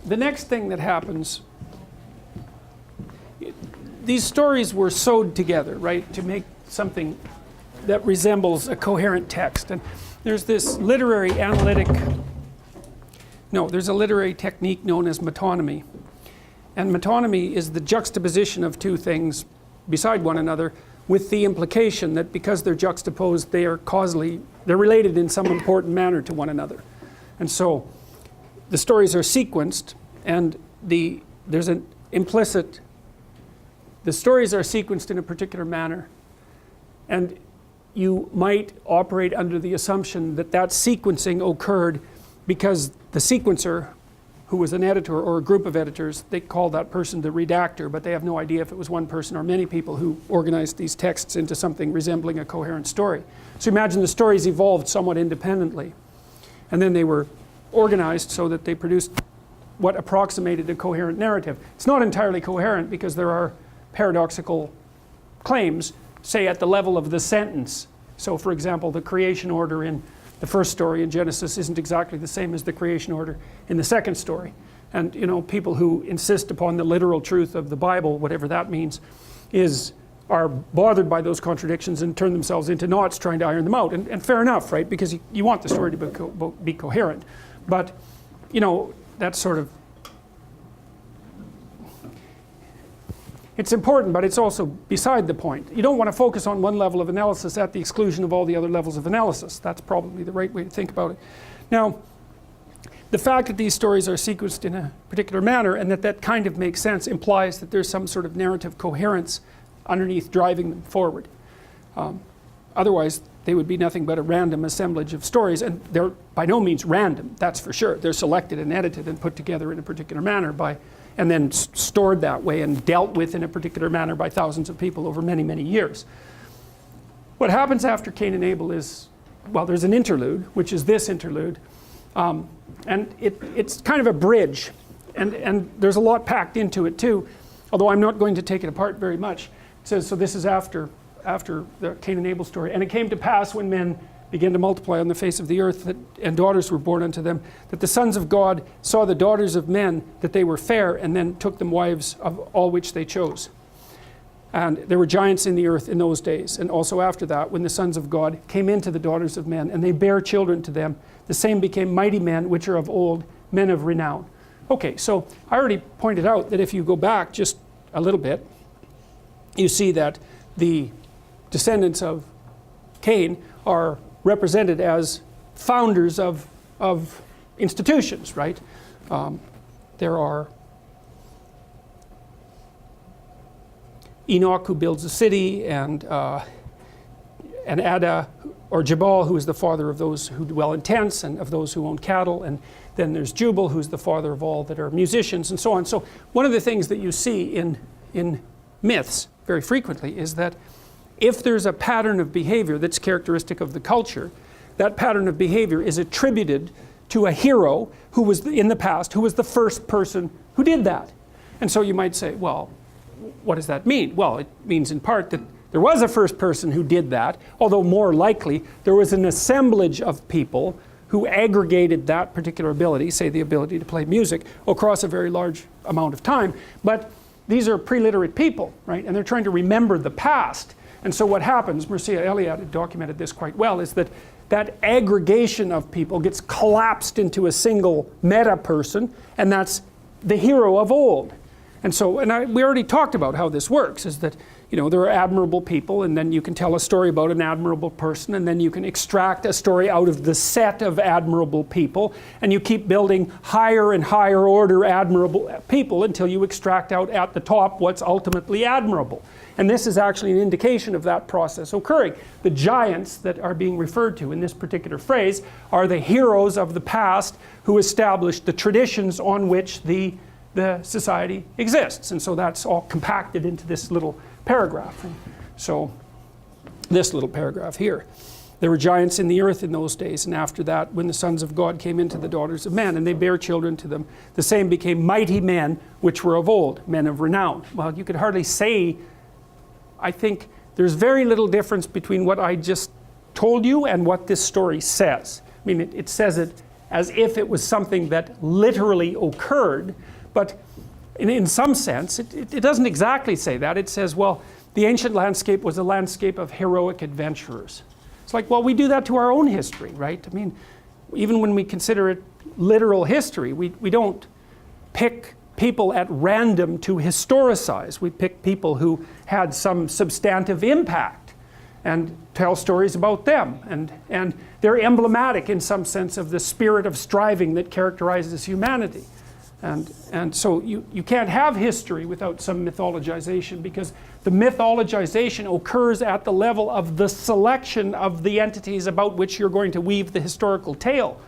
the next thing that happens, these stories were sewed together, right, to make something that resembles a coherent text. And there's this literary technique known as metonymy. And metonymy is the juxtaposition of two things beside one another, with the implication that because they're juxtaposed, they're related in some important manner to one another. And so the stories are sequenced, and there's an implicit, the stories are sequenced in a particular manner, and you might operate under the assumption that that sequencing occurred because the sequencer, who was an editor or a group of editors, they call that person the redactor, but they have no idea if it was one person or many people who organized these texts into something resembling a coherent story. So imagine the stories evolved somewhat independently, and then they were organized so that they produced what approximated a coherent narrative. It's not entirely coherent because there are paradoxical claims, say at the level of the sentence. So for example, the creation order in the first story in Genesis isn't exactly the same as the creation order in the second story. And people who insist upon the literal truth of the Bible, whatever that means, are bothered by those contradictions and turn themselves into knots trying to iron them out. And fair enough, right? Because you want the story to be coherent. But, that's sort of, it's important, but it's also beside the point. You don't want to focus on one level of analysis at the exclusion of all the other levels of analysis. That's probably the right way to think about it. Now, the fact that these stories are sequenced in a particular manner and that kind of makes sense implies that there's some sort of narrative coherence underneath driving them forward. Otherwise, they would be nothing but a random assemblage of stories, and they're by no means random, that's for sure. They're selected and edited and put together in a particular manner and then stored that way and dealt with in a particular manner by thousands of people over many, many years. What happens after Cain and Abel is, well, there's an interlude, which is this interlude, and it's kind of a bridge, and there's a lot packed into it too, although I'm not going to take it apart very much. It says, so this is after the Cain and Abel story. And it came to pass when men began to multiply on the face of the earth, and daughters were born unto them, that the sons of God saw the daughters of men, that they were fair, and then took them wives of all which they chose. And there were giants in the earth in those days, and also after that, when the sons of God came into the daughters of men, and they bare children to them, the same became mighty men, which are of old, men of renown. Okay, so I already pointed out that if you go back just a little bit, you see that the descendants of Cain are represented as founders of institutions, right? There are Enoch, who builds a city, and Ada, or Jabal, who is the father of those who dwell in tents and of those who own cattle, and then there's Jubal, who's the father of all that are musicians, and so on. So one of the things that you see in myths very frequently is that if there's a pattern of behavior that's characteristic of the culture, that pattern of behavior is attributed to a hero who was in the past, who was the first person who did that. And so you might say, well, what does that mean? Well, it means in part that there was a first person who did that, although more likely there was an assemblage of people who aggregated that particular ability, say the ability to play music, across a very large amount of time. But these are pre-literate people, right? And they're trying to remember the past. And so what happens, Mircea Eliade had documented this quite well, is that that aggregation of people gets collapsed into a single meta person, and that's the hero of old. And so, we already talked about how this works, is that, there are admirable people, and then you can tell a story about an admirable person, and then you can extract a story out of the set of admirable people, and you keep building higher and higher order admirable people until you extract out at the top what's ultimately admirable. And this is actually an indication of that process occurring. The giants that are being referred to in this particular phrase are the heroes of the past who established the traditions on which the society exists. And so that's all compacted into this little paragraph. And so this little paragraph here. There were giants in the earth in those days, and after that, when the sons of God came into the daughters of men, and they bare children to them, the same became mighty men, which were of old, men of renown. Well, you could hardly say, I think there's very little difference between what I just told you and what this story says. I mean, it says it as if it was something that literally occurred, but in some sense, it doesn't exactly say that. It says, well, the ancient landscape was a landscape of heroic adventurers. It's like, well, we do that to our own history, right? I mean, even when we consider it literal history, we don't pick people at random to historicize. We pick people who had some substantive impact and tell stories about them. And they're emblematic in some sense of the spirit of striving that characterizes humanity. And so you can't have history without some mythologization, because the mythologization occurs at the level of the selection of the entities about which you're going to weave the historical tale.